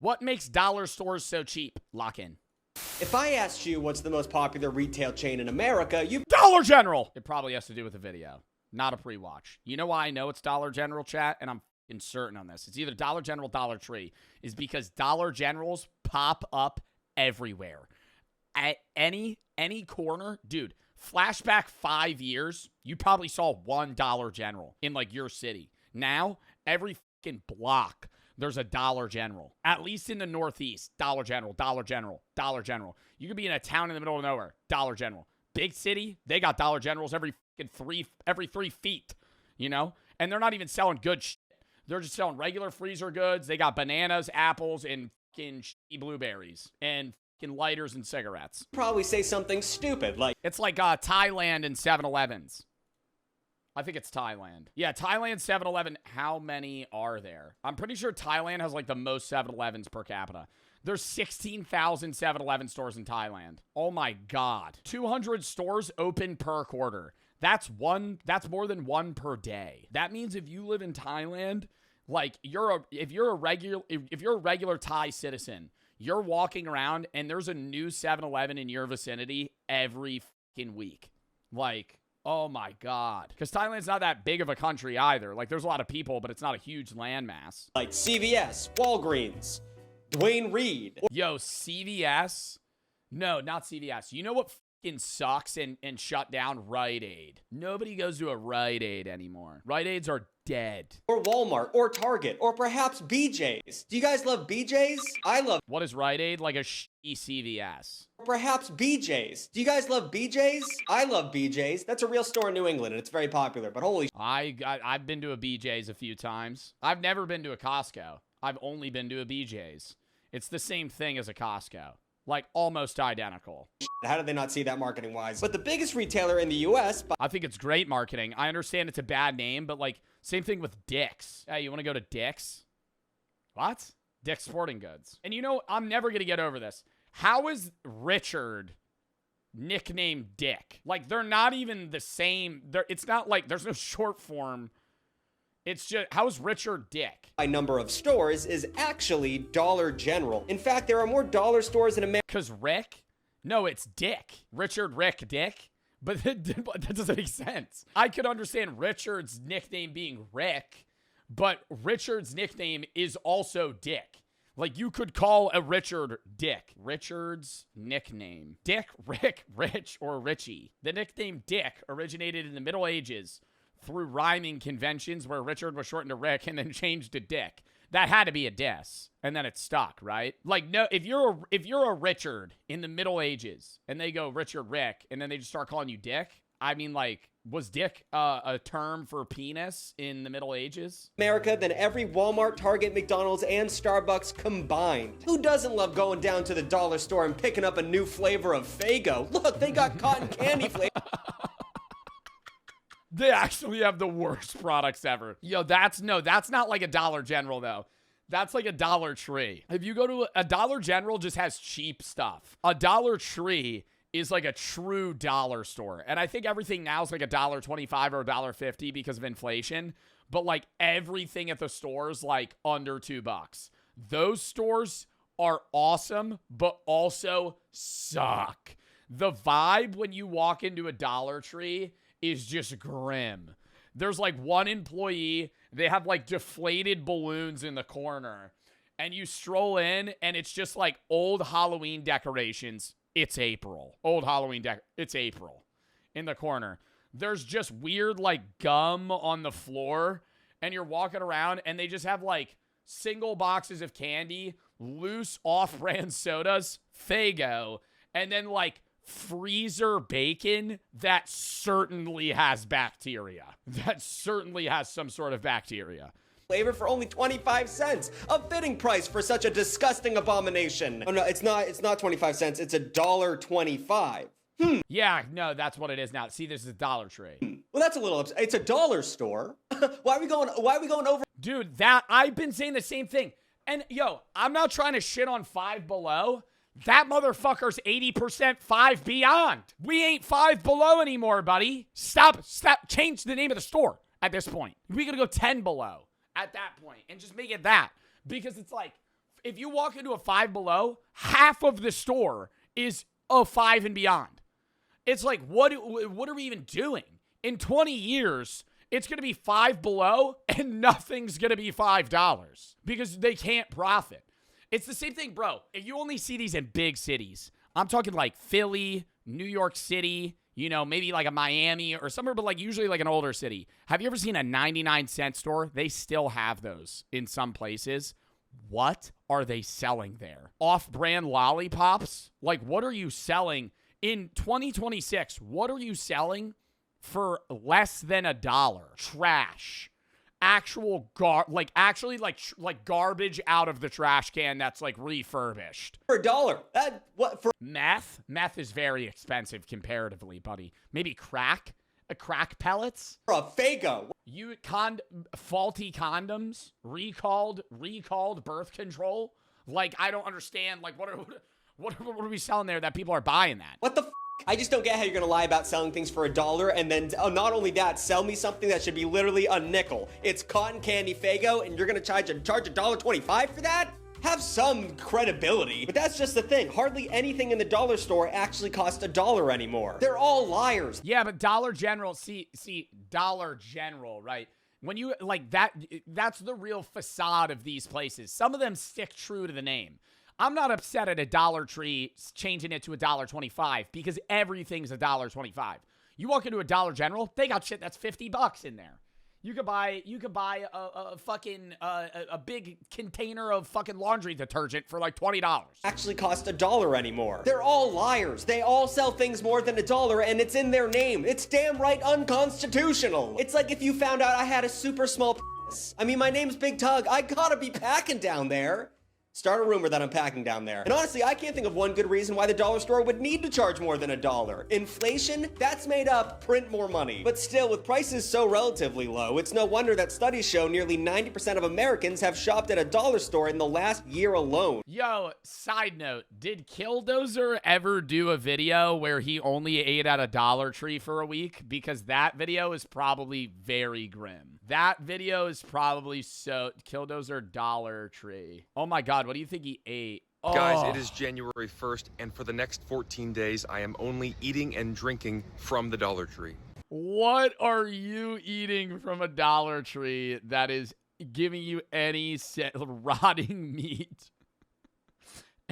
What makes dollar stores so cheap? Lock in. If I asked you what's the most popular retail chain in America, you... Dollar General! It probably has to do with the video, not a pre-watch. You know why I know it's Dollar General, chat? And I'm certain on this. It's either Dollar General, Dollar Tree. Is because Dollar Generals pop up everywhere. At any corner, dude, flashback 5 years, you probably saw one Dollar General in, like, your city. Now, every fucking block, there's a Dollar General. At least in the Northeast, Dollar General, Dollar General, Dollar General. You could be in a town in the middle of nowhere, Dollar General. Big city, they got Dollar Generals every 3 feet, you know? And they're not even selling good shit. They're just selling regular freezer goods. They got bananas, apples, and fucking blueberries. And fucking lighters and cigarettes. Probably say something stupid like... It's like Thailand and 7-Elevens. I think it's Thailand. Yeah, Thailand 7-Eleven. How many are there? I'm pretty sure Thailand has like the most 7-Elevens per capita. There's 16,000 7-Eleven stores in Thailand. Oh my God. 200 stores open per quarter. That's more than one per day. That means if you live in Thailand, like if you're a regular Thai citizen, you're walking around and there's a new 7-Eleven in your vicinity every fucking week. Like, oh my God. Because Thailand's not that big of a country either. Like, there's a lot of people, but it's not a huge landmass. Like CVS, Walgreens, Dwayne Reed. Yo, CVS? No, not CVS. You know what fucking sucks and shut down? Rite Aid. Nobody goes to a Rite Aid anymore. Rite Aids are dead. Or Walmart, or Target, or perhaps BJ's. Do you guys love BJ's? I love... What is Rite Aid? Like a shitty CVS. Or perhaps BJ's. Do you guys love BJ's? I love BJ's. That's a real store in New England, and it's very popular, but holy... I've been to a BJ's a few times. I've never been to a Costco. I've only been to a BJ's. It's the same thing as a Costco. Like, almost identical. How did they not see that marketing-wise? But the biggest retailer in the U.S. I think it's great marketing. I understand it's a bad name, but, like, same thing with Dick's. Hey, you want to go to Dick's? What? Dick's Sporting Goods. And you know, I'm never going to get over this. How is Richard nicknamed Dick? Like, they're not even the same. It's not like there's no short form. It's just, how's Richard Dick? By number of stores is actually Dollar General. In fact, there are more dollar stores in America. Because Rick? No, it's Dick. Richard Rick Dick? But that doesn't make sense. I could understand Richard's nickname being Rick, but Richard's nickname is also Dick. Like, you could call a Richard Dick. Richard's nickname. Dick, Rick, Rich, or Richie. The nickname Dick originated in the Middle Ages through rhyming conventions where Richard was shortened to Rick and then changed to Dick. That had to be a diss, and then it stuck, right? Like, no, if you're a Richard in the Middle Ages and they go Richard Rick and then they just start calling you Dick, I mean, like, was Dick a term for penis in the Middle Ages? America than every Walmart, Target, McDonald's, and Starbucks combined. Who doesn't love going down to the dollar store and picking up a new flavor of Faygo? Look, they got cotton candy flavor. They actually have the worst products ever. Yo, that's not like a Dollar General, though. That's like a Dollar Tree. If you go to a Dollar General, just has cheap stuff. A Dollar Tree is like a true dollar store. And I think everything now is like $1.25 or $1.50 because of inflation. But like everything at the store is like under $2. Those stores are awesome, but also suck. The vibe when you walk into a Dollar Tree is just grim. There's like one employee, they have like deflated balloons in the corner, and you stroll in and it's just like old Halloween decorations. It's April. Old Halloween it's April in the corner. There's just weird like gum on the floor, and you're walking around and they just have like single boxes of candy, loose off-brand sodas, Faygo, and then like freezer bacon that certainly has bacteria. That certainly has some sort of bacteria. Flavor for only 25 cents. A fitting price for such a disgusting abomination. Oh no, it's not 25 cents. It's $1.25. Yeah, no, that's what it is now. See, this is a Dollar Tree. Well, that's a little upset. It's a dollar store. Why are we going over? Dude, that I've been saying the same thing. And yo, I'm not trying to shit on Five Below. That motherfucker's 80% Five Beyond. We ain't Five Below anymore, buddy. Stop. Change the name of the store at this point. We gotta go 10 Below at that point and just make it that. Because it's like If you walk into a Five Below, half of the store is a five and beyond. It's like, what are we even doing? In 20 years, it's going to be Five Below and nothing's going to be $5 because they can't profit. It's the same thing, bro. If you only see these in big cities, I'm talking like Philly, New York City, you know, maybe like a Miami or somewhere, but like usually like an older city. Have you ever seen a 99-cent store? They still have those in some places. What are they selling there? Off-brand lollipops? Like, what are you selling in 2026? What are you selling for less than $1? Trash. Actual garbage out of the trash can that's like refurbished. For $1. What for? Meth? Meth is very expensive comparatively, buddy. Maybe crack? Crack pellets? For a Faygo. Faulty condoms? Recalled birth control? Like, I don't understand. Like, what are we selling there that people are buying that? What the f? I just don't get how you're gonna lie about selling things for $1 and then not only that, sell me something that should be literally a nickel. It's cotton candy Faygo and you're gonna charge $1.25 for that? Have some credibility. But that's just the thing. Hardly anything in the dollar store actually costs $1 anymore. They're all liars. Yeah, but Dollar General, see, Dollar General, right? When you, like, that's the real facade of these places. Some of them stick true to the name. I'm not upset at a Dollar Tree changing it to $1.25 because everything's $1.25. You walk into a Dollar General, they got shit that's $50 in there. You could buy a fucking a big container of fucking laundry detergent for like $20. Actually cost $1 anymore. They're all liars. They all sell things more than $1 and it's in their name. It's damn right unconstitutional. It's like if you found out I had a super small penis. I mean, my name's Big Tug. I gotta be packing down there. Start a rumor that I'm packing down there. And honestly, I can't think of one good reason why the dollar store would need to charge more than $1. Inflation? That's made up. Print more money. But still, with prices so relatively low, it's no wonder that studies show nearly 90% of Americans have shopped at a dollar store in the last year alone. Yo, side note, did Killdozer ever do a video where he only ate at a Dollar Tree for a week? Because that video is probably very grim. That video is probably so... Killdozer Dollar Tree. Oh my god, what do you think he ate? Oh. Guys, it is January 1st, and for the next 14 days, I am only eating and drinking from the Dollar Tree. What are you eating from a Dollar Tree that is giving you any rotting meat?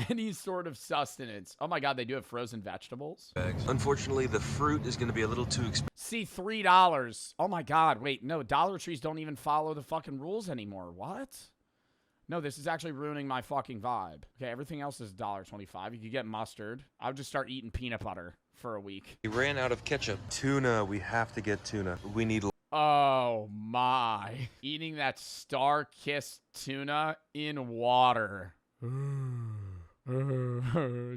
Any sort of sustenance. Oh my god, they do have frozen vegetables. Unfortunately, the fruit is going to be a little too expensive. See, $3. Oh my god, wait, no, Dollar Trees don't even follow the fucking rules anymore. What? No, this is actually ruining my fucking vibe. Okay, everything else is $1.25. You could get mustard. I would just start eating peanut butter for a week. We ran out of ketchup. Tuna, we have to get tuna. We need... Oh my. Eating that star-kissed tuna in water.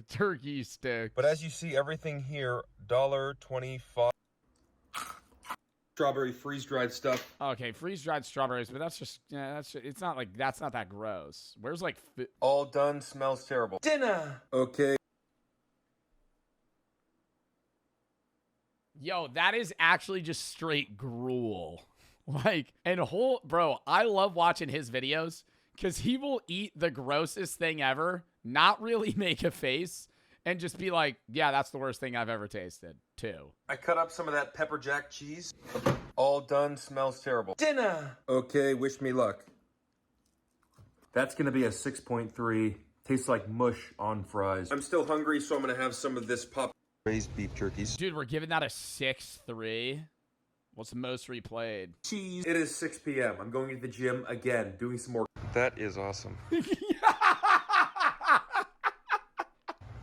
Turkey stick. But as you see, everything here, $1.25. Strawberry freeze-dried stuff. Okay, freeze-dried strawberries, but that's just, it's not like, that's not that gross. Where's like... All done, smells terrible. Dinner! Okay. Yo, that is actually just straight gruel. Like, bro, I love watching his videos because he will eat the grossest thing ever, not really make a face, and just be like, yeah, that's the worst thing I've ever tasted, too. I cut up some of that pepper jack cheese. All done, smells terrible. Dinner! Okay, wish me luck. That's gonna be a 6.3. Tastes like mush on fries. I'm still hungry, so I'm gonna have some of this pop raised beef jerkies. Dude, we're giving that a 6.3. What's the most replayed? Cheese. It is 6 p.m. I'm going to the gym again, doing some more. That is awesome.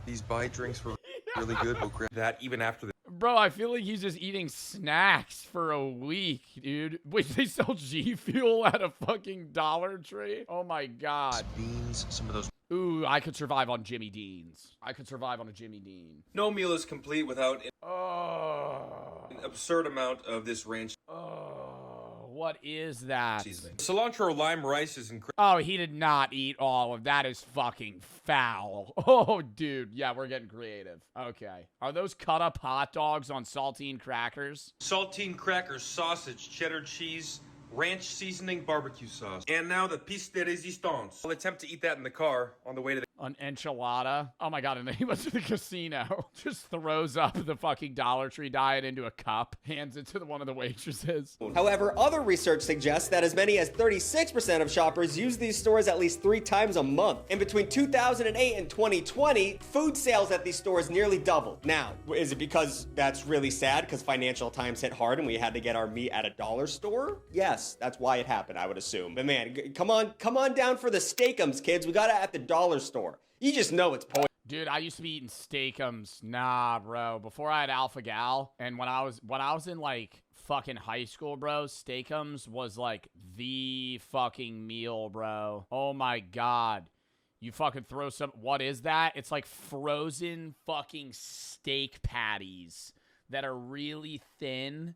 These buy drinks were really good. We'll grab that even after the... Bro, I feel like he's just eating snacks for a week, dude. Wait, they sell G Fuel at a fucking Dollar Tree? Oh my god. Beans, some of those... Ooh, I could survive on Jimmy Dean's. I could survive on a Jimmy Dean. No meal is complete without an Oh. absurd amount of this ranch Oh, what is that? seasoning. Cilantro lime rice is incredible. Oh, he did not eat all of that. Is fucking foul. Oh, dude. Yeah, we're getting creative. Okay. Are those cut up hot dogs on saltine crackers? Saltine crackers, sausage, cheddar cheese, ranch seasoning barbecue sauce. And now the piece de resistance. I'll attempt to eat that in the car on the way to the An enchilada. Oh my god, and then he went to the casino. Just throws up the fucking Dollar Tree diet into a cup, hands it to one of the waitresses. However, other research suggests that as many as 36% of shoppers use these stores at least 3 times a month. And between 2008 and 2020, food sales at these stores nearly doubled. Now, is it because that's really sad because financial times hit hard and we had to get our meat at a dollar store? Yes, that's why it happened, I would assume. But man, come on down for the steakums, kids. We got it at the dollar store. You just know it's poison. Dude, I used to be eating steakums. Nah, bro. Before I had Alpha Gal, and when I was in like fucking high school, bro, steakums was like the fucking meal, bro. Oh my god. You fucking throw some, what is that? It's like frozen fucking steak patties that are really thin,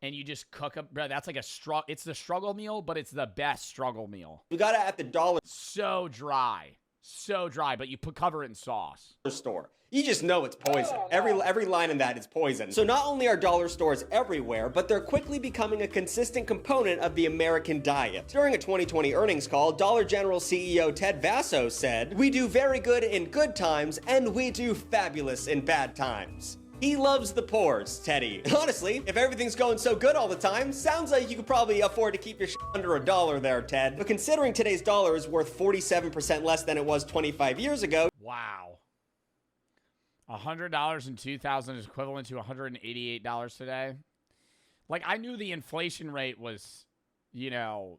and you just cook up, bro. That's like it's the struggle meal, but it's the best struggle meal. We got it at the dollar So dry. So dry, but you cover it in sauce. store. You just know it's poison. Every line in that is poison. So not only are dollar stores everywhere, but they're quickly becoming a consistent component of the American diet. During a 2020 earnings call, Dollar General CEO Ted Vasso said, "We do very good in good times, and we do fabulous in bad times." He loves the pores, Teddy. Honestly, if everything's going so good all the time, sounds like you could probably afford to keep your shit under $1 there, Ted. But considering today's dollar is worth 47% less than it was 25 years ago. Wow. $100 in 2000 is equivalent to $188 today. Like, I knew the inflation rate was, you know,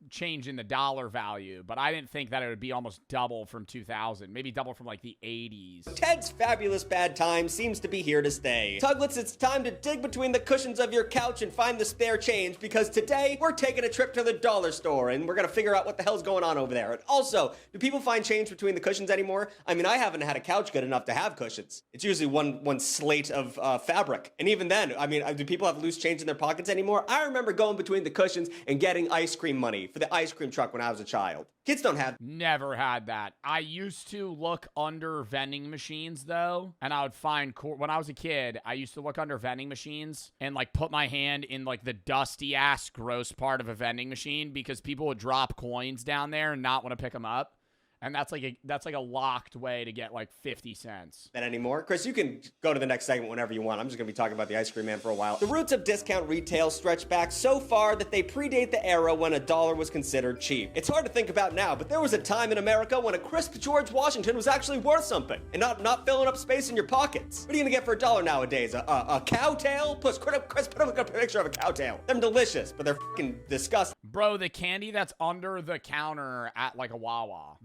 change in the dollar value, but I didn't think that it would be almost double from 2000, maybe double from like the 80s. Ted's fabulous bad time seems to be here to stay. Tuglets, it's time to dig between the cushions of your couch and find the spare change, because today we're taking a trip to the dollar store and we're gonna figure out what the hell's going on over there. And also, do people find change between the cushions anymore? I mean, I haven't had a couch good enough to have cushions. It's usually one slate of fabric. And even then, I mean, do people have loose change in their pockets anymore? I remember going between the cushions and getting ice cream money for the ice cream truck when I was a child. Kids don't have. Never had that. I used to look under vending machines though, and I would find when I was a kid, I used to look under vending machines and like put my hand in like the dusty ass gross part of a vending machine because people would drop coins down there and not want to pick them up. And that's like a locked way to get like 50 cents. That anymore. Chris, you can go to the next segment whenever you want. I'm just going to be talking about the ice cream man for a while. The roots of discount retail stretch back so far that they predate the era when $1 was considered cheap. It's hard to think about now, but there was a time in America when a crisp George Washington was actually worth something and not filling up space in your pockets. What are you going to get for $1 nowadays? A cow tail? Chris, put up a picture of a cow tail. They're delicious, but they're fucking disgusting. Bro, the candy that's under the counter at like a Wawa,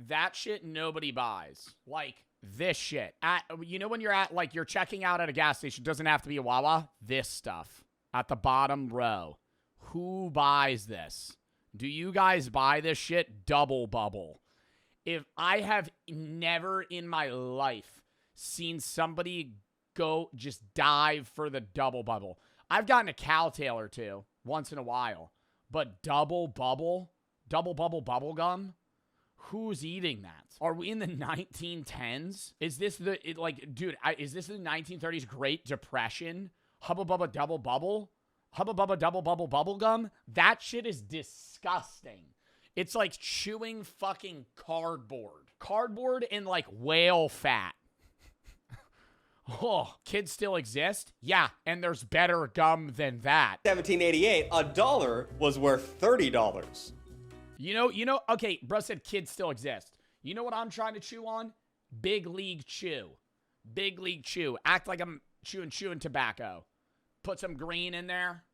that shit nobody buys. Like this shit. You know when you're checking out at a gas station, doesn't have to be a Wawa. This stuff at the bottom row. Who buys this? Do you guys buy this shit? Double Bubble. If I have never in my life seen somebody go just dive for the Double Bubble. I've gotten a cow tail or two once in a while, but Double Bubble bubble gum. Who's eating that? Are we in the 1910s? Is this is this the 1930s Great Depression? Hubba Bubba Double Bubble? Hubba Bubba Double Bubble bubble gum? That shit is disgusting. It's like chewing fucking cardboard. Cardboard and like whale fat. Oh, kids still exist? Yeah, and there's better gum than that. 1788, $1 was worth $30. You know, okay, bro said kids still exist. You know what I'm trying to chew on? Big League Chew. Big League Chew. Act like I'm chewing tobacco. Put some green in there.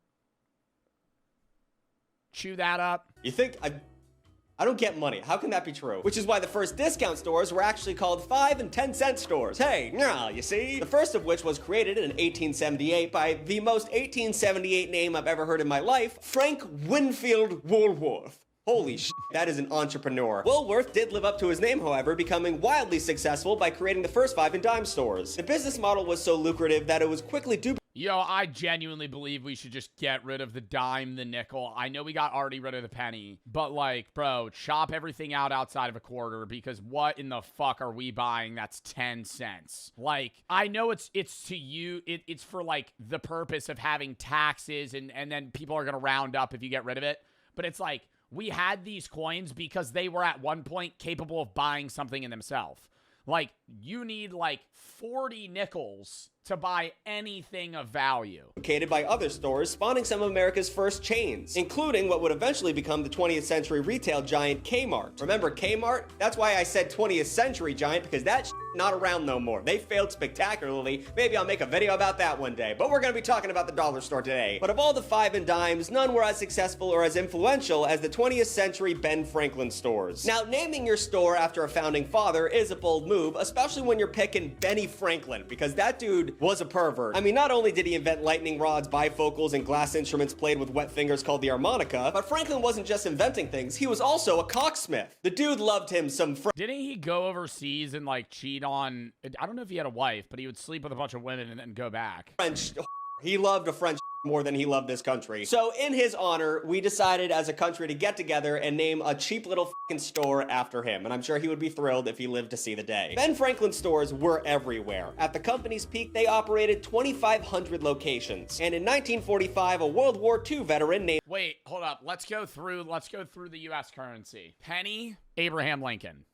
Chew that up. You think I don't get money. How can that be true? Which is why the first discount stores were actually called 5 and 10 cent stores. Hey, now you see? The first of which was created in 1878 by the most 1878 name I've ever heard in my life, Frank Winfield Woolworth. Holy shit, that is an entrepreneur. Woolworth did live up to his name, however, becoming wildly successful by creating the first 5 and dime stores. The business model was so lucrative that it was quickly duplicated. Yo, I genuinely believe we should just get rid of the dime, the nickel. I know we got already rid of the penny, but like, bro, chop everything out outside of a quarter, because what in the fuck are we buying that's 10 cents? Like, I know it's to you, it's for like the purpose of having taxes and then people are gonna round up if you get rid of it. But it's like, we had these coins because they were at one point capable of buying something in themselves. Like, you need like 40 nickels to buy anything of value. Located by other stores, spawning some of America's first chains, including what would eventually become the 20th century retail giant Kmart. Remember Kmart? That's why I said 20th century giant, because that not around no more. They failed spectacularly. Maybe I'll make a video about that one day, but we're gonna be talking about the dollar store today. But of all the 5 and dimes, none were as successful or as influential as the 20th century Ben Franklin stores. Now, naming your store after a founding father is a bold move, especially when you're picking Benny Franklin, because that dude was a pervert. I mean, not only did he invent lightning rods, bifocals, and glass instruments played with wet fingers called the harmonica, but Franklin wasn't just inventing things, he was also a cocksmith. The dude loved him some Didn't he go overseas and like cheat on, I don't know if he had a wife, but he would sleep with a bunch of women and then go back. French. He loved a French more than he loved this country. So in his honor, we decided as a country to get together and name a cheap little fucking store after him. And I'm sure he would be thrilled if he lived to see the day. Ben Franklin stores were everywhere. At the company's peak, they operated 2,500 locations. And in 1945, a World War II veteran named... Wait, hold up. Let's go through the U.S. currency. Penny, Abraham Lincoln.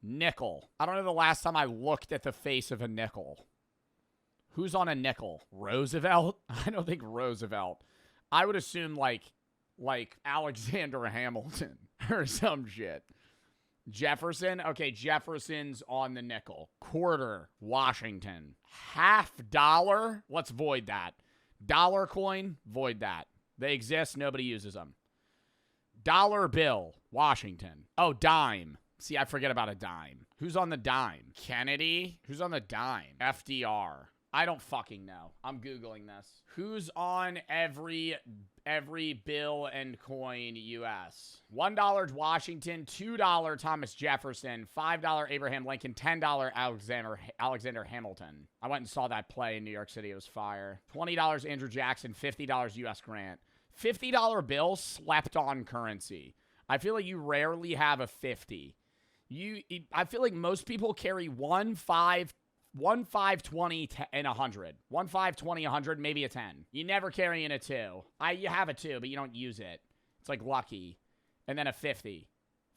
Nickel. I don't know the last time I looked at the face of a nickel. Who's on a nickel? Roosevelt? I don't think Roosevelt. I would assume like Alexander Hamilton or some shit. Jefferson? Okay, Jefferson's on the nickel. Quarter, Washington. $50? Let's void that. Dollar coin? Void that. They exist, nobody uses them. Dollar bill, Washington. Oh, dime. See, I forget about a dime. Who's on the dime? Kennedy? Who's on the dime? FDR. I don't fucking know. I'm Googling this. Who's on every bill and coin US? $1 Washington, $2 Thomas Jefferson, $5 Abraham Lincoln, $10 Alexander Hamilton. I went and saw that play in New York City. It was fire. $20 Andrew Jackson, $50 US Grant. $50 bill slept on currency. I feel like you rarely have a 50. I feel like most people carry 1, 5, 20, and 100. 1, 5, 20, 100, maybe a 10. You never carry in a 2. You have a 2, but you don't use it. It's like lucky. And then a 50.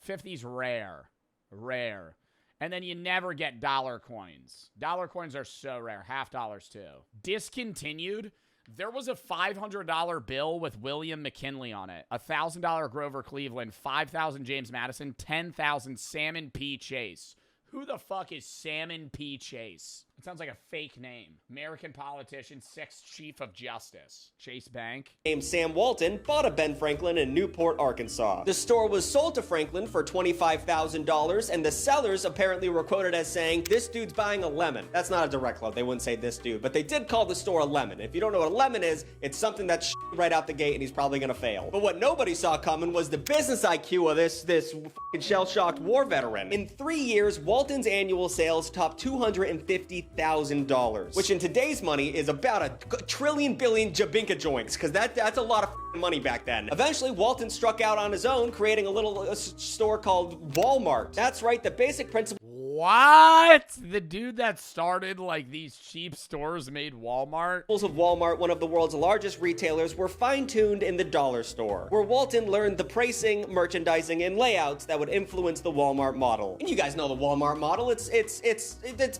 50's rare. Rare. And then you never get dollar coins. Dollar coins are so rare. $50 too. Discontinued. There was a $500 bill with William McKinley on it. $1,000 Grover Cleveland. 5,000 James Madison. 10,000 Salmon P. Chase. Who the fuck is Salmon P. Chase? It sounds like a fake name. American politician, 6th Chief of Justice. Chase Bank. Named Sam Walton bought a Ben Franklin in Newport, Arkansas. The store was sold to Franklin for $25,000, and the sellers apparently were quoted as saying, "This dude's buying a lemon." That's not a direct quote. They wouldn't say this dude, but they did call the store a lemon. If you don't know what a lemon is, it's something that's right out the gate, and he's probably gonna fail. But what nobody saw coming was the business IQ of this fucking shell-shocked war veteran. In 3 years, Walton's annual sales topped $250,000, which in today's money is about a trillion billion jabinka joints, because that's a lot of money back then. Eventually, Walton struck out on his own, creating a little store called Walmart. That's right, the basic principle. What? The dude that started like these cheap stores made Walmart? Of Walmart, one of the world's largest retailers, were fine-tuned in the dollar store, where Walton learned the pricing, merchandising, and layouts that would influence the Walmart model. And you guys know the Walmart model. It's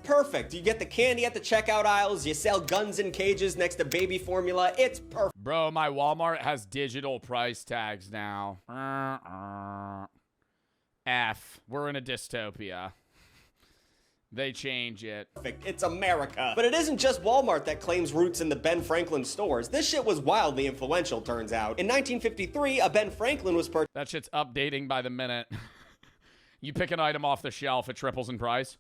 perfect. You get the candy at the checkout aisles. You sell guns in cages next to baby formula. It's perfect. Bro, my Walmart has digital price tags now. F. We're in a dystopia. They change it. It's America. But it isn't just Walmart that claims roots in the Ben Franklin stores. This shit was wildly influential, turns out. In 1953, a Ben Franklin was purchased. That shit's updating by the minute. You pick an item off the shelf, it triples in price.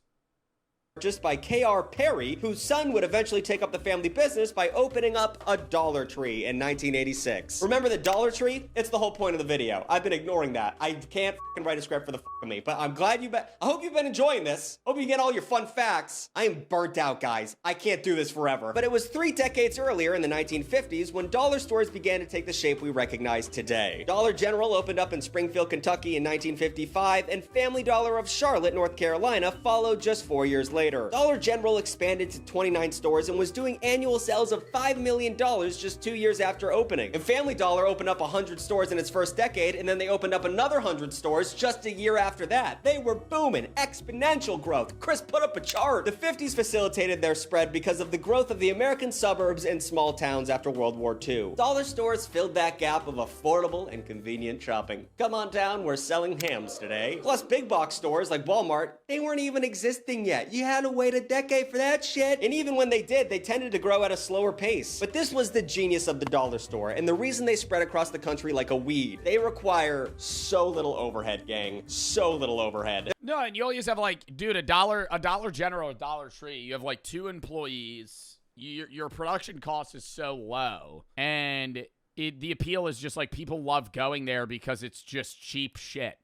purchased by K.R. Perry, whose son would eventually take up the family business by opening up a Dollar Tree in 1986. Remember the Dollar Tree? It's the whole point of the video. I've been ignoring that. I can't write a script for the of me, but I'm glad I hope you've been enjoying this. Hope you get all your fun facts. I am burnt out, guys. I can't do this forever. But it was 3 decades earlier in the 1950s when dollar stores began to take the shape we recognize today. Dollar General opened up in Springfield, Kentucky in 1955, and Family Dollar of Charlotte, North Carolina followed just 4 years later. Dollar General expanded to 29 stores and was doing annual sales of $5 million just 2 years after opening. And Family Dollar opened up 100 stores in its first decade, and then they opened up another 100 stores just a year after that. They were booming, exponential growth. Chris put up a chart. The 50s facilitated their spread because of the growth of the American suburbs and small towns after World War II. Dollar stores filled that gap of affordable and convenient shopping. Come on down, we're selling hams today. Plus, big box stores like Walmart, they weren't even existing yet. You had to wait a decade for that shit. And even when they did, they tended to grow at a slower pace. But this was the genius of the dollar store, and the reason they spread across the country like a weed. They require so little overhead, gang. So little overhead. No, and you always have like, dude, a Dollar General, a Dollar Tree. You have like 2 employees. Your production cost is so low, and the appeal is just like people love going there because it's just cheap shit.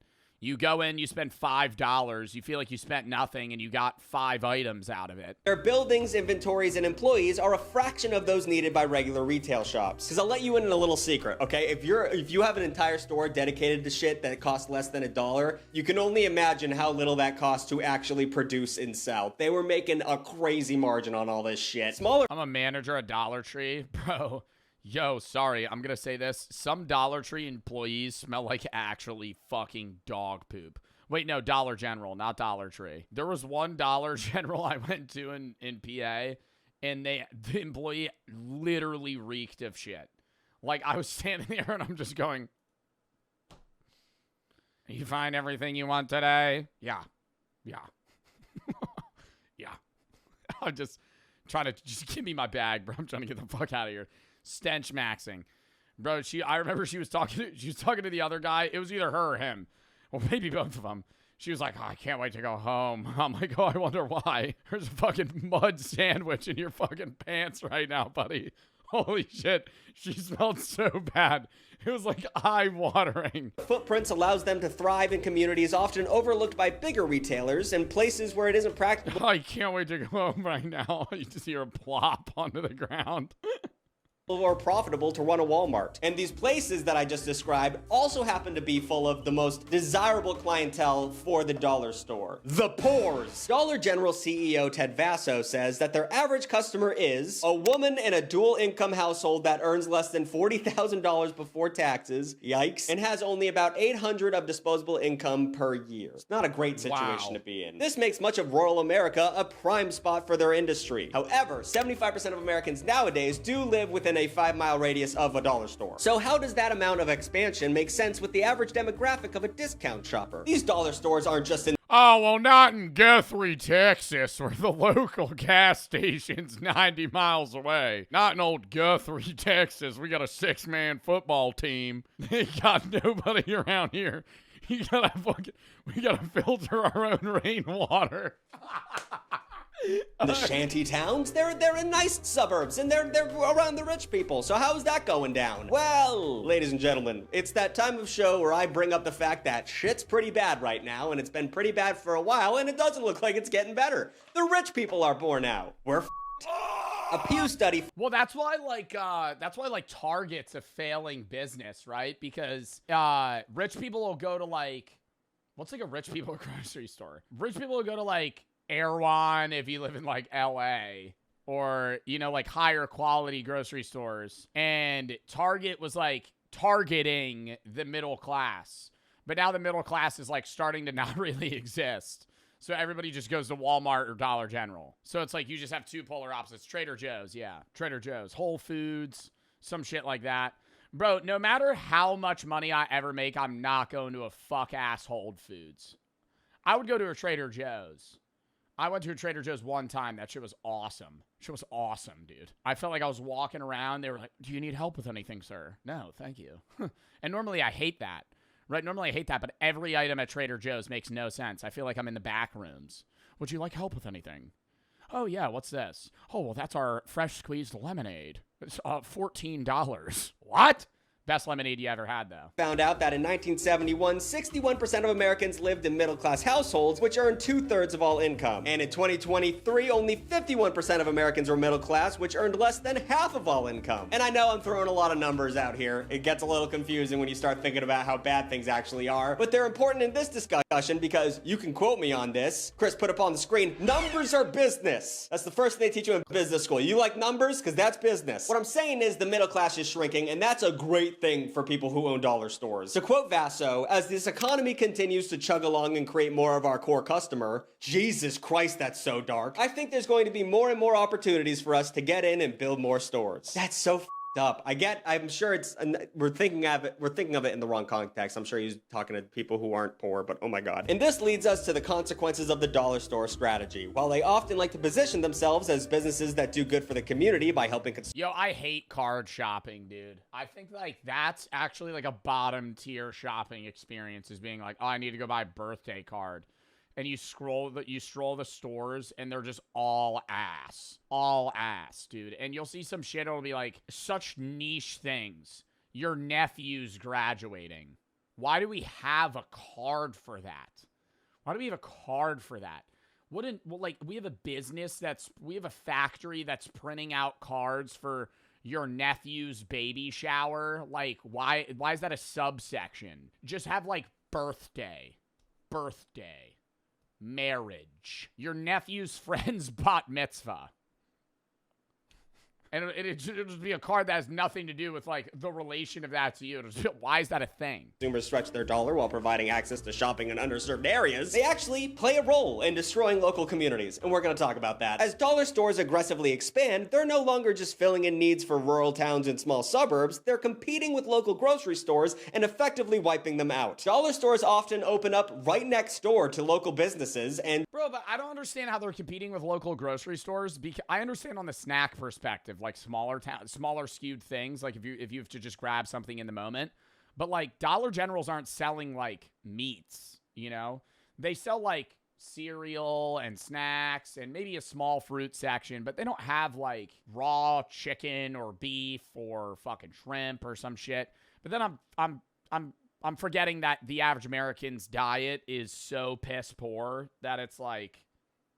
You go in, you spend $5, you feel like you spent nothing, and you got 5 items out of it. Their buildings, inventories, and employees are a fraction of those needed by regular retail shops. Because I'll let you in a little secret, okay? If you have an entire store dedicated to shit that costs less than $1, you can only imagine how little that costs to actually produce and sell. They were making a crazy margin on all this shit. Smaller. I'm a manager at Dollar Tree, bro. Yo, sorry, I'm gonna say this. Some Dollar Tree employees smell like actually fucking dog poop. Wait, no, Dollar General, not Dollar Tree. There was one Dollar General I went to in PA, and the employee literally reeked of shit. Like, I was standing there, and I'm just going, you find everything you want today? Yeah. Yeah. Yeah. I'm just trying to just give me my bag, bro. I'm trying to get the fuck out of here. Stench maxing, bro. I remember she was talking to the other guy. It was either her or him, well, maybe both of them. She was like, oh, I can't wait to go home. I'm like, oh, I wonder why. There's a fucking mud sandwich in your fucking pants right now, buddy. Holy shit, she smelled so bad. It was like eye-watering. Footprints allows them to thrive in communities often overlooked by bigger retailers and places where it isn't practical. I can't wait to go home right now. You just hear a plop onto the ground. Or profitable to run a Walmart. And these places that I just described also happen to be full of the most desirable clientele for the dollar store. The poors. Dollar General CEO Ted Vasso says that their average customer is a woman in a dual income household that earns less than $40,000 before taxes, yikes, and has only about $800 of disposable income per year. It's not a great situation to be in. This makes much of rural America a prime spot for their industry. However, 75% of Americans nowadays do live within a 5-mile radius of a dollar store. So how does that amount of expansion make sense with the average demographic of a discount shopper? These dollar stores aren't just in Oh, well, not in Guthrie, Texas, where the local gas station's 90 miles away. Not in old Guthrie, Texas. We got a 6-man football team. They got nobody around here. We gotta filter our own rainwater. the shanty towns. They're in nice suburbs, and they're around the rich people. So how's that going down? Well, ladies and gentlemen, it's that time of show where I bring up the fact that shit's pretty bad right now, and it's been pretty bad for a while, and it doesn't look like it's getting better. The rich people are poor now. We're f***ed. A Pew study. Well, that's why Target's a failing business, right? Because rich people will go to what's like a rich people grocery store? Rich people will go to Erewhon if you live in LA, or higher quality grocery stores. And Target was targeting the middle class, but now the middle class is starting to not really exist. So everybody just goes to Walmart or Dollar General. So it's you just have two polar opposites. Trader Joe's, yeah. Trader Joe's, Whole Foods, some shit like that. Bro, no matter how much money I ever make, I'm not going to a fuck-ass Whole Foods. I would go to a Trader Joe's. I went to a Trader Joe's one time. That shit was awesome. Shit was awesome, dude. I felt like I was walking around. They were like, do you need help with anything, sir? No, thank you. And normally I hate that. Right? Normally I hate that, but every item at Trader Joe's makes no sense. I feel like I'm in the back rooms. Would you like help with anything? Oh, yeah, what's this? Oh, well, that's our fresh squeezed lemonade. It's $14. What? Best lemonade you ever had, though. Found out that in 1971, 61% of Americans lived in middle-class households, which earned 2/3 of all income. And in 2023, only 51% of Americans were middle class, which earned less than half of all income. And I know I'm throwing a lot of numbers out here. It gets a little confusing when you start thinking about how bad things actually are, but they're important in this discussion because you can quote me on this. Chris put up on the screen, numbers are business. That's the first thing they teach you in business school. You like numbers? Because that's business. What I'm saying is the middle class is shrinking, and that's a great thing for people who own dollar stores. To quote Vasso, as this economy continues to chug along and create more of our core customer, Jesus Christ, that's so dark, I think there's going to be more and more opportunities for us to get in and build more stores. That's so up. I'm sure we're thinking of it in the wrong context. I'm sure he's talking to people who aren't poor, but oh my god. And this leads us to the consequences of the dollar store strategy. While they often like to position themselves as businesses that do good for the community by helping Yo, I hate card shopping, dude. I think like that's actually like a bottom tier shopping experience, is being like, oh, I need to go buy a birthday card. And you stroll the stores and they're just all ass, dude. And you'll see some shit, it'll be like such niche things. Your nephew's graduating. Why do we have a card for that? Why do we have a card for that? We have a business we have a factory that's printing out cards for your nephew's baby shower. Like, why is that a subsection? Just have like birthday, marriage, your nephew's friend's bat mitzvah. And it'll just be a card that has nothing to do with, like, the relation of that to you. Why is that a thing? Consumers stretch their dollar while providing access to shopping in underserved areas. They actually play a role in destroying local communities, and we're going to talk about that. As dollar stores aggressively expand, they're no longer just filling in needs for rural towns and small suburbs. They're competing with local grocery stores and effectively wiping them out. Dollar stores often open up right next door to local businesses and... Bro, but I don't understand how they're competing with local grocery stores. Because I understand on the snack perspective, like smaller skewed things, like if you have to just grab something in the moment. But like Dollar Generals aren't selling like meats, you know? They sell like cereal and snacks and maybe a small fruit section, but they don't have like raw chicken or beef or fucking shrimp or some shit. But then I'm forgetting that the average American's diet is so piss poor that it's like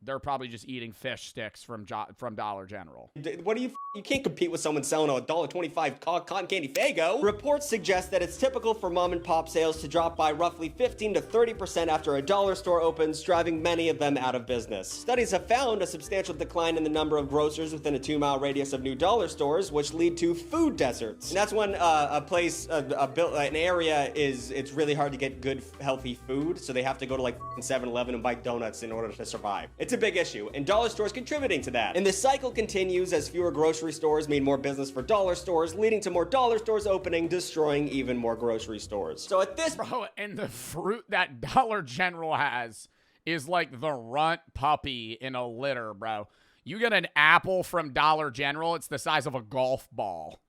they're probably just eating fish sticks from Dollar General. What do you can't compete with someone selling a $1.25 cotton candy Faygo. Reports suggest that it's typical for mom and pop sales to drop by roughly 15 to 30% after a dollar store opens, driving many of them out of business. Studies have found a substantial decline in the number of grocers within a 2-mile radius of new dollar stores, which lead to food deserts. And that's when an area it's really hard to get good, healthy food, so they have to go to like 7-Eleven and buy donuts in order to survive. It's a big issue, and dollar stores contributing to that. And the cycle continues as fewer grocery stores mean more business for dollar stores, leading to more dollar stores opening, destroying even more grocery stores. So at this... Bro, and the fruit that Dollar General has is like the runt puppy in a litter, bro. You get an apple from Dollar General, it's the size of a golf ball.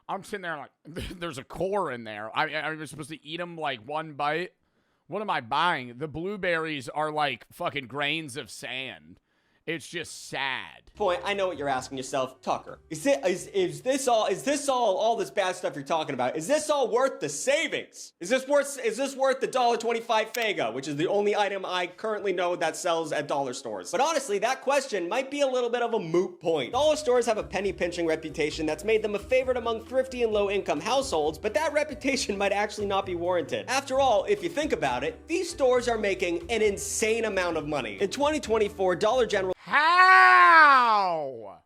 I'm sitting there like, there's a core in there. I'm supposed to eat them like one bite. What am I buying? The blueberries are like fucking grains of sand. It's just sad. Point, I know what you're asking yourself, Tucker. Is this all this bad stuff you're talking about? Is this all worth the savings? Is this worth the $1.25 Faygo, which is the only item I currently know that sells at dollar stores? But honestly, that question might be a little bit of a moot point. Dollar stores have a penny pinching reputation that's made them a favorite among thrifty and low income households, but that reputation might actually not be warranted. After all, if you think about it, these stores are making an insane amount of money. In 2024, Dollar General... How?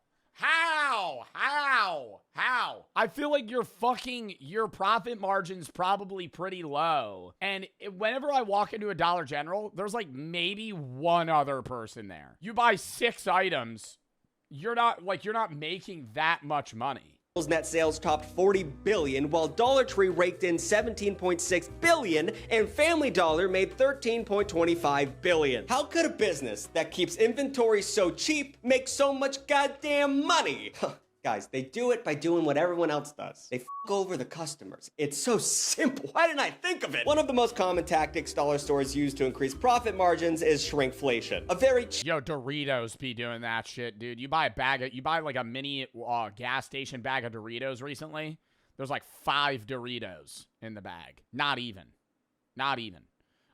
I feel like your profit margin's probably pretty low. And whenever I walk into a Dollar General, there's like maybe one other person there. You buy 6 items, you're not making that much money. Net sales topped $40 billion, while Dollar Tree raked in $17.6 billion, and Family Dollar made $13.25 billion. How could a business that keeps inventory so cheap make so much goddamn money? Guys, they do it by doing what everyone else does. They f over the customers. It's so simple. Why didn't I think of it? One of the most common tactics dollar stores use to increase profit margins is shrinkflation. A very Yo, Doritos be doing that shit, dude. You buy like a mini gas station bag of Doritos recently. There's like 5 Doritos in the bag. Not even.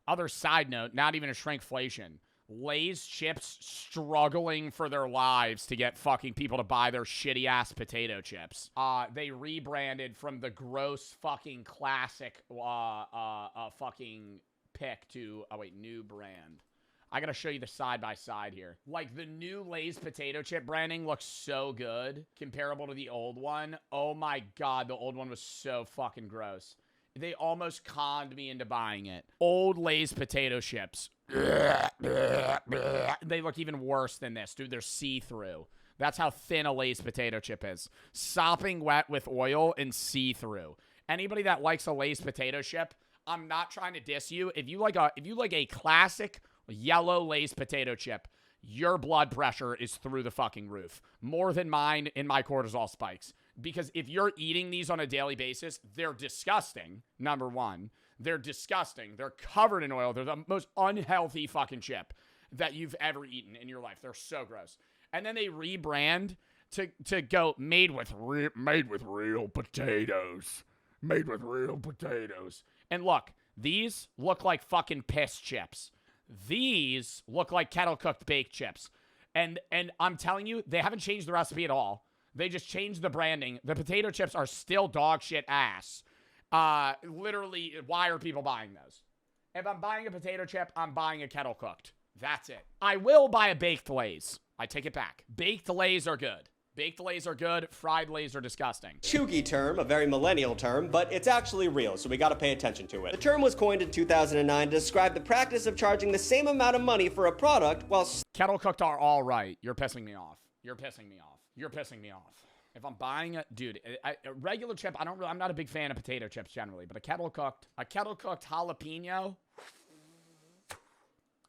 Other side note, not even a shrinkflation. Lay's chips struggling for their lives to get fucking people to buy their shitty ass potato chips. They rebranded from the gross fucking classic fucking pick to new brand. I gotta show you the side by side here. Like the new Lay's potato chip branding looks so good, comparable to the old one. Oh my god, the old one was so fucking gross. They almost conned me into buying it. Old Lay's potato chips. They look even worse than this, dude. They're see-through. That's how thin a Lay's potato chip is. Sopping wet with oil and see-through. Anybody that likes a Lay's potato chip, I'm not trying to diss you. If you like a classic yellow Lay's potato chip, your blood pressure is through the fucking roof. More than mine in my cortisol spikes. Because if you're eating these on a daily basis, they're disgusting, number one. They're disgusting. They're covered in oil. They're the most unhealthy fucking chip that you've ever eaten in your life. They're so gross. And then they rebrand to go made with real potatoes. Made with real potatoes. And look, these look like fucking piss chips. These look like kettle-cooked baked chips. And I'm telling you, they haven't changed the recipe at all. They just changed the branding. The potato chips are still dog shit ass. Literally, why are people buying those? If I'm buying a potato chip, I'm buying a kettle cooked. That's it. I will buy a baked Lay's. I take it back. Baked Lay's are good. Baked Lay's are good. Fried Lay's are disgusting. chuggy term, a very millennial term, but it's actually real, so we gotta pay attention to it. The term was coined in 2009 to describe the practice of charging the same amount of money for a product while Kettle cooked are all right. You're pissing me off. You're pissing me off. You're pissing me off. If I'm buying a regular chip, I'm not a big fan of potato chips generally, but a kettle cooked jalapeno.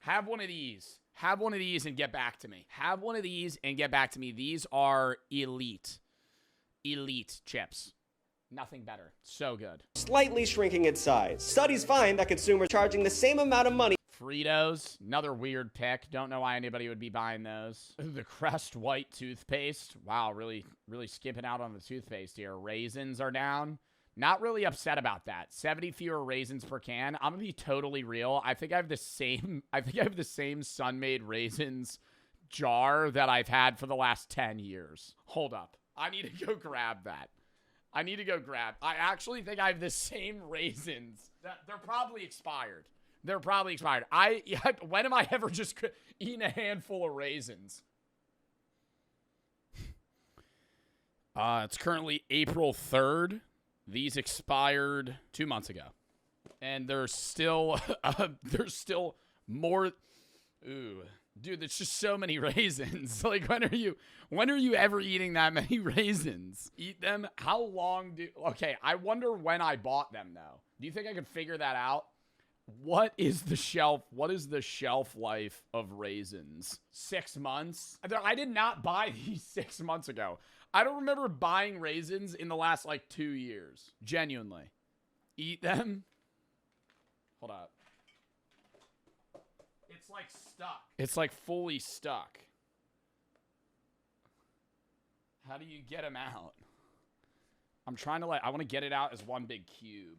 Have one of these. Have one of these and get back to me. Have one of these and get back to me. These are elite chips. Nothing better. So good. slightly shrinking its size. Studies find that consumers charging the same amount of money Fritos, another weird pick. Don't know why anybody would be buying those. The Crest White toothpaste. Wow, really skipping out on the toothpaste here. Raisins are down. Not really upset about that. 70 fewer raisins per can. I'm gonna be totally real. I think I have the same Sun-Made raisins jar that I've had for the last 10 years. Hold up. I need to go grab that. I actually think I have the same raisins. They're probably expired. When am I ever just eating a handful of raisins? It's currently April 3rd. These expired 2 months ago. And there's still more. Ooh, dude, there's just so many raisins. Like, when are you ever eating that many raisins? Eat them? How long okay, I wonder when I bought them though. Do you think I could figure that out? What is the shelf life of raisins? 6 months? I did not buy these 6 months ago. I don't remember buying raisins in the last, 2 years. Genuinely. Eat them? Hold up. It's, stuck. It's, fully stuck. How do you get them out? I'm trying to, I want to get it out as one big cube.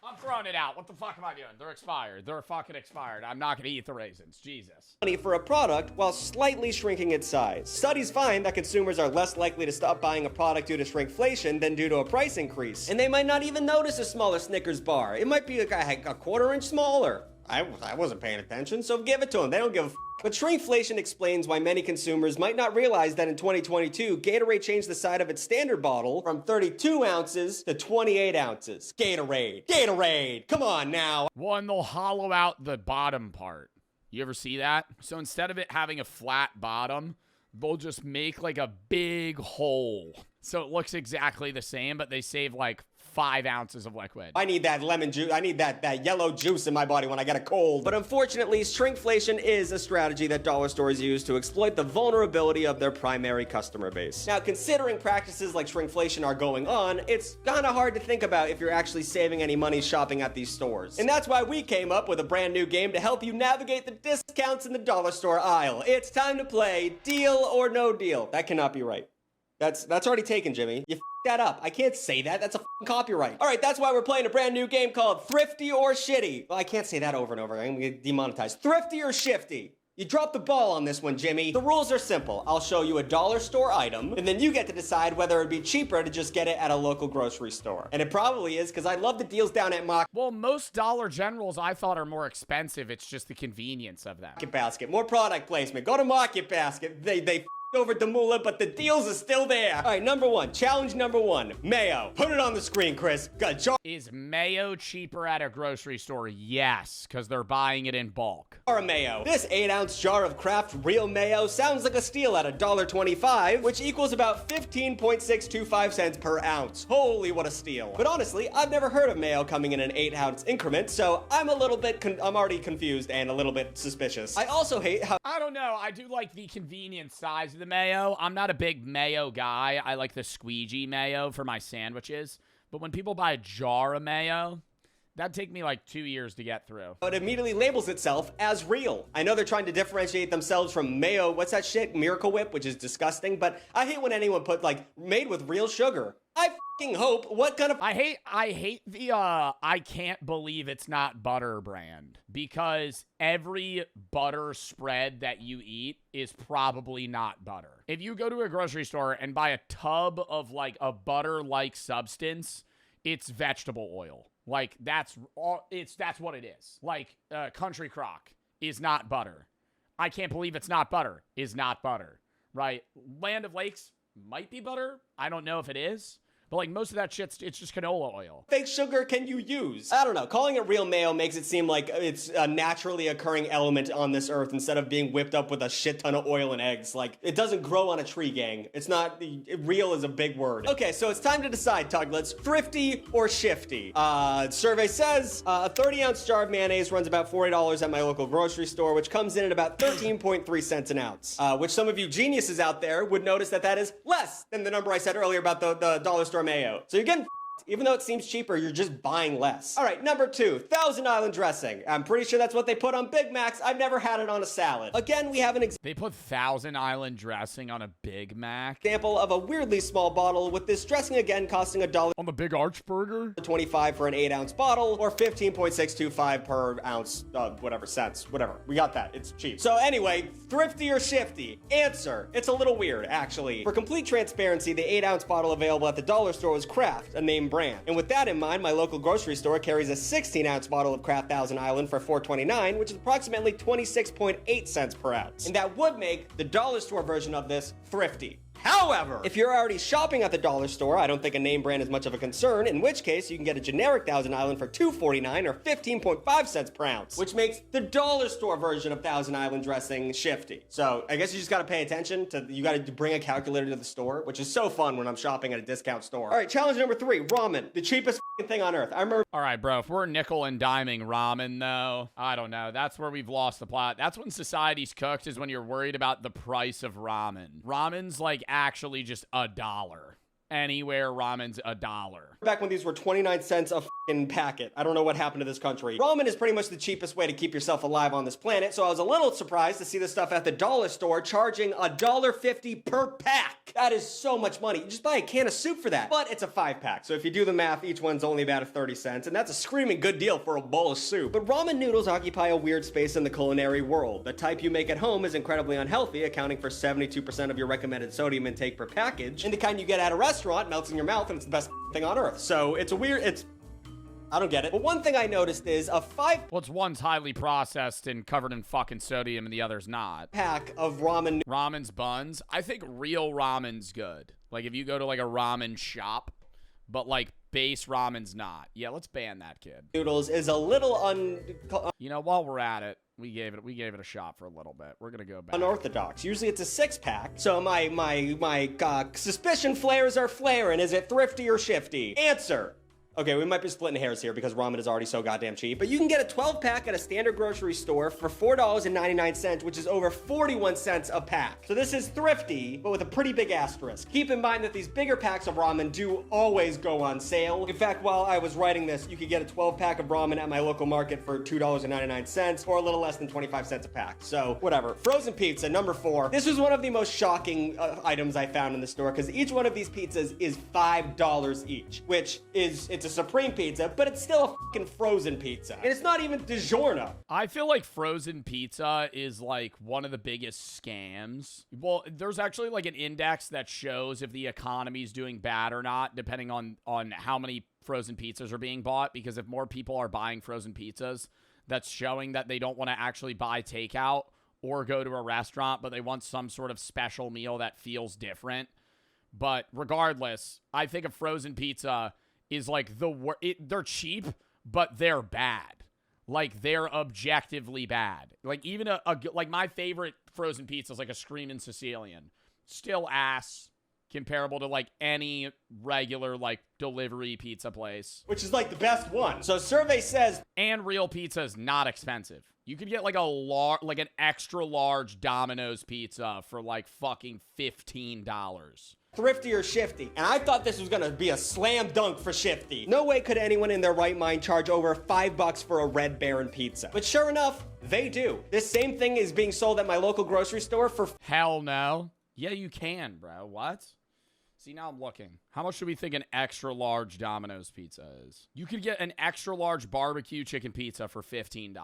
I'm throwing it out. What the fuck am I doing? They're expired. They're fucking expired. I'm not going to eat the raisins. Jesus. money for a product while slightly shrinking its size. Studies find that consumers are less likely to stop buying a product due to shrinkflation than due to a price increase. And they might not even notice a smaller Snickers bar. It might be a quarter inch smaller. I wasn't paying attention, so give it to them. They don't give a f. But shrinkflation explains why many consumers might not realize that in 2022, Gatorade changed the size of its standard bottle from 32 ounces to 28 ounces. Gatorade, come on now. One, they'll hollow out the bottom part. You ever see that? So instead of it having a flat bottom, they'll just make a big hole. So it looks exactly the same, but they save 5 ounces of liquid. I need that lemon juice. I need that yellow juice in my body when I get a cold. But unfortunately, shrinkflation is a strategy that dollar stores use to exploit the vulnerability of their primary customer base. Now, considering practices like shrinkflation are going on, it's kind of hard to think about if you're actually saving any money shopping at these stores. And that's why we came up with a brand new game to help you navigate the discounts in the dollar store aisle. It's time to play Deal or No Deal. That cannot be right. That's already taken, Jimmy. You that up. I can't say that. That's a copyright. All right, that's why we're playing a brand new game called Thrifty or Shitty. Well, I can't say that over and over. I'm gonna get demonetized. Thrifty or Shifty. You dropped the ball on this one, Jimmy. The rules are simple. I'll show you a dollar store item, and then you get to decide whether it'd be cheaper to just get it at a local grocery store. And it probably is, because I love the deals down at Well, most Dollar Generals I thought are more expensive. It's just the convenience of them. Market Basket. More product placement. Go to Market Basket. They over Damula, but the deals are still there. All right, number one. Challenge number one. Mayo. Put it on the screen, Chris. Got a jar Is mayo cheaper at a grocery store? Yes, because they're buying it in bulk. of mayo. This 8-ounce jar of Kraft Real Mayo sounds like a steal at $1.25, which equals about 15.625 cents per ounce. Holy, what a steal. But honestly, I've never heard of mayo coming in an 8-ounce increment, so I'm a little bit, I'm already confused and a little bit suspicious. I also hate how I don't know. I do like the convenience size of the mayo. I'm not a big mayo guy. I like the squeegee mayo for my sandwiches. But when people buy a jar of mayo, that'd take me like 2 years to get through. it immediately labels itself as real. I know they're trying to differentiate themselves from mayo, what's that shit? Miracle Whip, which is disgusting, but I hate when anyone put like made with real sugar. I fucking hope what kind of I hate the I can't believe it's not butter brand, because every butter spread that you eat is probably not butter. If you go to a grocery store and buy a tub of like a butter-like substance, it's vegetable oil. Like that's what it is. Like Country Crock is not butter. I can't believe it's not butter is not butter, right? Land of Lakes might be butter. I don't know if it is. But like most of that shit's, it's just canola oil. fake sugar can you use? I don't know. Calling it real mayo makes it seem like it's a naturally occurring element on this earth instead of being whipped up with a shit ton of oil and eggs. Like, it doesn't grow on a tree, gang. It's not, real is a big word. Okay, so it's time to decide, Tuglets. Thrifty or shifty? Survey says a 30-ounce jar of mayonnaise runs about $40 at my local grocery store, which comes in at about 13.3 cents an ounce. Which some of you geniuses out there would notice that is less than the number I said earlier about the dollar store mayo. So you're getting even though it seems cheaper, you're just buying less. All right, number two, Thousand Island dressing. I'm pretty sure that's what they put on Big Macs. I've never had it on a salad. Again, we have an They put Thousand Island dressing on a Big Mac? example of a weirdly small bottle, with this dressing again costing On the Big Arch Burger? $1.25 for an 8-ounce bottle, or 15.625 per ounce, whatever cents, whatever. We got that. It's cheap. So anyway, thrifty or shifty? Answer: it's a little weird, actually. For complete transparency, the 8-ounce bottle available at the dollar store was Kraft, a name brand. And with that in mind, my local grocery store carries a 16-ounce bottle of Kraft Thousand Island for $4.29, which is approximately 26.8 cents per ounce. And that would make the dollar store version of this thrifty. However, if you're already shopping at the dollar store, I don't think a name brand is much of a concern, in which case you can get a generic Thousand Island for $2.49 or 15.5 cents per ounce, which makes the dollar store version of Thousand Island dressing shifty. So I guess you just gotta pay attention to, you gotta bring a calculator to the store, which is so fun when I'm shopping at a discount store. All right, challenge number 3, ramen, the cheapest thing on earth. I remember. All right, bro, if we're nickel and diming ramen, though, I don't know. That's where we've lost the plot. That's when society's cooked, is when you're worried about the price of ramen. Ramen's like actually just $1. Anywhere ramen's $1. Back when these were 29 cents a fucking packet. I don't know what happened to this country. Ramen is pretty much the cheapest way to keep yourself alive on this planet, so I was a little surprised to see this stuff at the dollar store charging $1.50 per pack. That is so much money. You just buy a can of soup for that. But it's a 5-pack, so if you do the math, each one's only about 30 cents, and that's a screaming good deal for a bowl of soup. But ramen noodles occupy a weird space in the culinary world. The type you make at home is incredibly unhealthy, accounting for 72% of your recommended sodium intake per package, and the kind you get at a restaurant melts in your mouth and it's the best thing on earth. So it's a weird, I don't get it. But one thing I noticed is a 5-pack Well, it's one's highly processed and covered in fucking sodium and the other's not. of ramen Ramen's buns. I think real ramen's good. Like if you go to like a ramen shop, but like base ramen's not. Yeah, let's ban that kid. noodles is a little You know, while we're at it, we gave it a shot for a little bit. We're gonna go back. unorthodox. Usually it's a 6-pack. So my suspicion flares are flaring. Is it thrifty or shifty? Answer: Okay, we might be splitting hairs here because ramen is already so goddamn cheap. But you can get a 12-pack at a standard grocery store for $4.99, which is over 41 cents a pack. So this is thrifty, but with a pretty big asterisk. Keep in mind that these bigger packs of ramen do always go on sale. In fact, while I was writing this, you could get a 12-pack of ramen at my local market for $2.99 or a little less than 25 cents a pack. So whatever. Frozen pizza, number 4. This was one of the most shocking items I found in the store because each one of these pizzas is $5 each, which is, it's a supreme pizza, but it's still a fucking frozen pizza. And it's not even DiGiorno. I feel like frozen pizza is like one of the biggest scams. Well, there's actually like an index that shows if the economy's doing bad or not, depending on how many frozen pizzas are being bought, because if more people are buying frozen pizzas, that's showing that they don't want to actually buy takeout or go to a restaurant, but they want some sort of special meal that feels different. But regardless, I think a frozen pizza is like they're cheap, but they're bad. Like, they're objectively bad. Like, even like my favorite frozen pizza is like a Screamin' Sicilian. Still ass, comparable to like any regular like delivery pizza place. Which is like the best one. So survey says, and real pizza is not expensive. You could get like an extra large Domino's pizza for like fucking $15. thrifty or shifty. And I thought this was gonna be a slam dunk for shifty. No way could anyone in their right mind charge over $5 for a Red Baron pizza. But sure enough, they do. This same thing is being sold at my local grocery store for hell no. Yeah, you can, bro. What? See, now I'm looking. How much do we think an extra large Domino's pizza is? You could get an extra large barbecue chicken pizza for $15.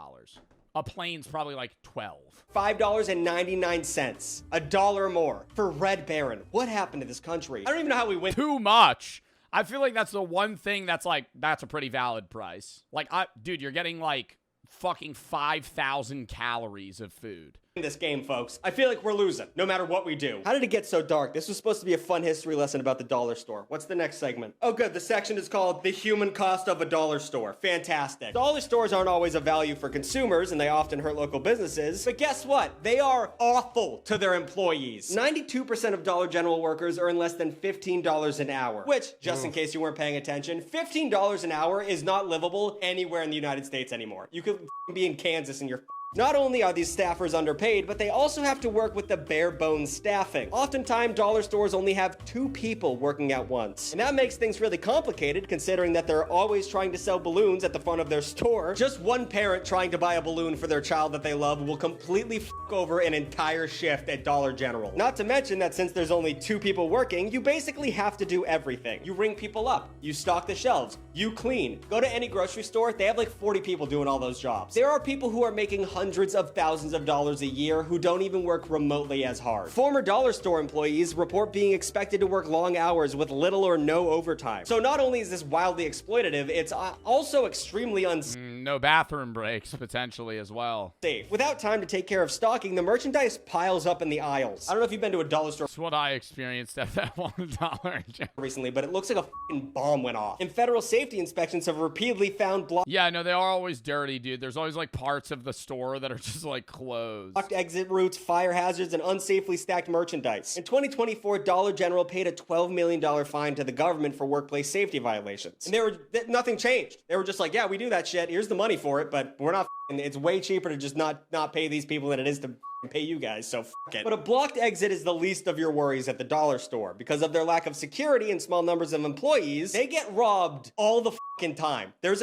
A plane's probably like $12. $5.99. $1 more for Red Baron. What happened to this country? I don't even know how we went. Too much. I feel like that's the one thing that's like, that's a pretty valid price. Like, dude, you're getting like fucking 5,000 calories of food. This game, folks. I feel like we're losing, no matter what we do. How did it get so dark? This was supposed to be a fun history lesson about the dollar store. What's the next segment? Oh, good. The section is called The Human Cost of a Dollar Store. Fantastic. Dollar stores aren't always a value for consumers, and they often hurt local businesses. But guess what? They are awful to their employees. 92% of Dollar General workers earn less than $15 an hour, which, just in case you weren't paying attention, $15 an hour is not livable anywhere in the United States anymore. You could be in Kansas and you're not only are these staffers underpaid, but they also have to work with the bare bones staffing. Oftentimes, dollar stores only have 2 people working at once. And that makes things really complicated considering that they're always trying to sell balloons at the front of their store. Just one parent trying to buy a balloon for their child that they love will completely f over an entire shift at Dollar General. Not to mention that since there's only 2 people working, you basically have to do everything. You ring people up, you stock the shelves, you clean. Go to any grocery store, they have like 40 people doing all those jobs. There are people who are making hundreds of thousands of dollars a year who don't even work remotely as hard. Former dollar store employees report being expected to work long hours with little or no overtime. So not only is this wildly exploitative, it's also extremely unsafe. No bathroom breaks, potentially, as well. Without time to take care of stocking, the merchandise piles up in the aisles. I don't know if you've been to a dollar store. That's what I experienced at that $1 recently, but it looks like a fucking bomb went off. And federal safety inspections have repeatedly found yeah, no, they are always dirty, dude. There's always like parts of the store that are just like closed. Blocked exit routes, fire hazards, and unsafely stacked merchandise. In 2024, Dollar General paid a $12 million fine to the government for workplace safety violations. And nothing changed. They were just like, yeah, we do that shit. Here's the money for it, but we're not it's way cheaper to just not pay these people than it is to pay you guys, so fuck it. But a blocked exit is the least of your worries at the dollar store. Because of their lack of security and small numbers of employees, they get robbed all the fucking time. There's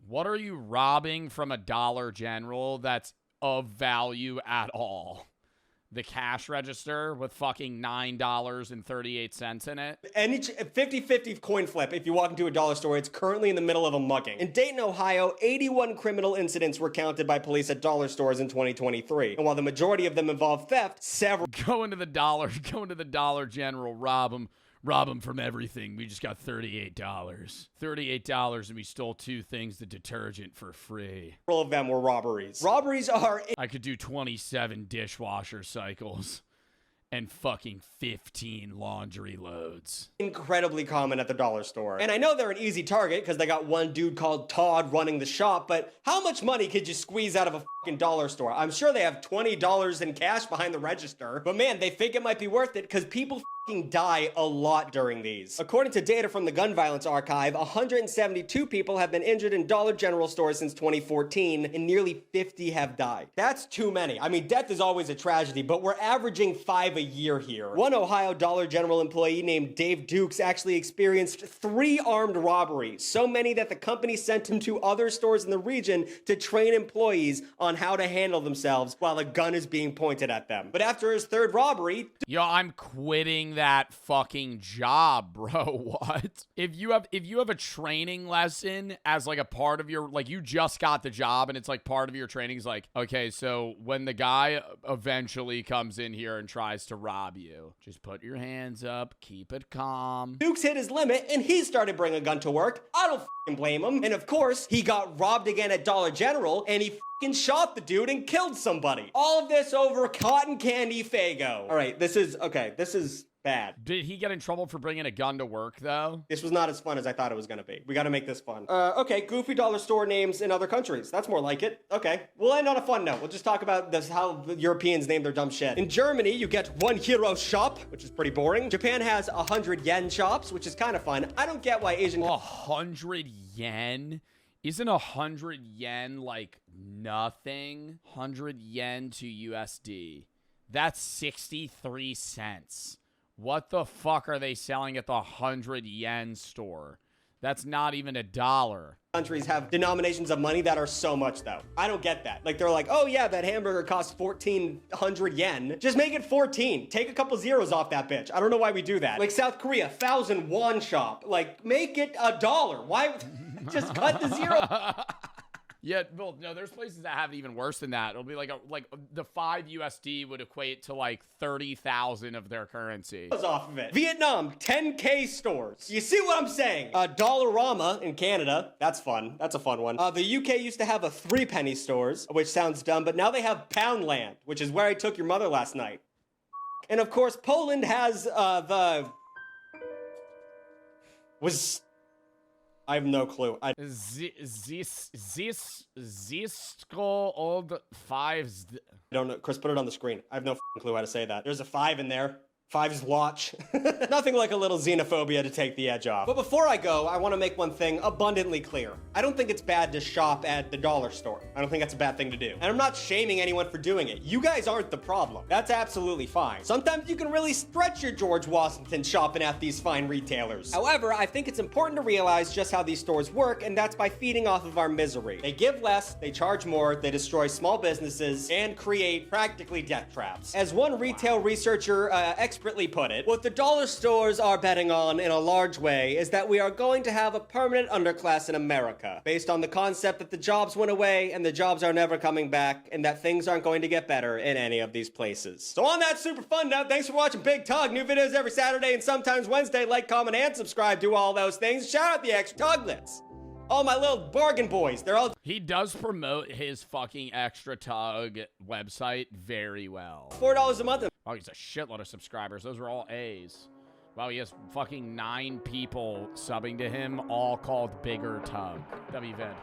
what are you robbing from a Dollar General that's of value at all? The cash register with fucking $9.38 in it. Any 50-50 coin flip. If you walk into a dollar store, it's currently in the middle of a mugging. In Dayton, Ohio, 81 criminal incidents were counted by police at dollar stores in 2023. And while the majority of them involved theft, several go into the Dollar General, rob them from everything. We just got $38. $38 and we stole 2 things of detergent for free. Several of them were robberies. Robberies are... I could do 27 dishwasher cycles and fucking 15 laundry loads. Incredibly common at the dollar store. And I know they're an easy target because they got one dude called Todd running the shop, but how much money could you squeeze out of a fucking dollar store? I'm sure they have $20 in cash behind the register, but man, they think it might be worth it because people die a lot during these. According to data from the Gun Violence Archive, 172 people have been injured in Dollar General stores since 2014, and nearly 50 have died. That's too many. I mean, death is always a tragedy, but we're averaging 5 a year here. One Ohio Dollar General employee named Dave Dukes actually experienced 3 armed robberies, so many that the company sent him to other stores in the region to train employees on how to handle themselves while a gun is being pointed at them. But after his 3rd robbery, yo, I'm quitting that fucking job, bro. What? If you have a training lesson as like a part of your, like, you just got the job and it's like part of your training is like, okay, so when the guy eventually comes in here and tries to rob you, just put your hands up, keep it calm. Dukes hit his limit and he started bringing a gun to work. I don't fucking blame him. And of course, he got robbed again at Dollar General and he fucking shot the dude and killed somebody. All of this over cotton candy Faygo. All right, this is bad. Did he get in trouble for bringing a gun to work, though? This was not as fun as I thought it was going to be. We got to make this fun. Okay, goofy dollar store names in other countries. That's more like it. Okay, we'll end on a fun note. We'll just talk about this, how the Europeans name their dumb shit. In Germany, you get 1 hero shop, which is pretty boring. Japan has 100 yen shops, which is kind of fun. I don't get why Asian... 100 yen? Isn't 100 yen like nothing? 100 yen to USD. That's 63 cents. What the fuck are they selling at the 100 yen store? That's not even $1. Countries have denominations of money that are so much, though. I don't get that. Like, they're like, oh yeah, that hamburger costs 1,400 yen. Just make it 14. Take a couple zeros off that bitch. I don't know why we do that. Like South Korea, 1,000 won shop. Like, make it $1. Why? Just cut the zero. Yeah, well, no, there's places that have it even worse than that. It'll be like the 5 USD would equate to like 30,000 of their currency. Off of it. Vietnam, 10K stores. You see what I'm saying? Dollarama in Canada. That's fun. That's a fun one. The UK used to have a 3-penny stores, which sounds dumb, but now they have Poundland, which is where I took your mother last night. And of course, Poland has I have no clue. Zistko old 5s. I don't know. Chris, put it on the screen. I have no clue how to say that. There's a 5 in there. 5's watch. Nothing like a little xenophobia to take the edge off. But before I go, I want to make one thing abundantly clear. I don't think it's bad to shop at the dollar store. I don't think that's a bad thing to do. And I'm not shaming anyone for doing it. You guys aren't the problem. That's absolutely fine. Sometimes you can really stretch your George Washington shopping at these fine retailers. However, I think it's important to realize just how these stores work, and that's by feeding off of our misery. They give less, they charge more, they destroy small businesses, and create practically death traps. As one retail researcher expertly put it, what the dollar stores are betting on in a large way is that we are going to have a permanent underclass in America, based on the concept that the jobs went away and the jobs are never coming back, and that things aren't going to get better in any of these places. So on that super fun note, thanks for watching Big Tug. New videos every Saturday and sometimes Wednesday. Like, comment, and subscribe. Do all those things. Shout out the extra Tuglets. All my little bargain boys. They're all... He does promote his fucking Extra Tug website very well. $4 a month. Oh, he's a shitload of subscribers. Those are all A's. Wow, he has fucking 9 people subbing to him, all called Bigger Tug. WVid.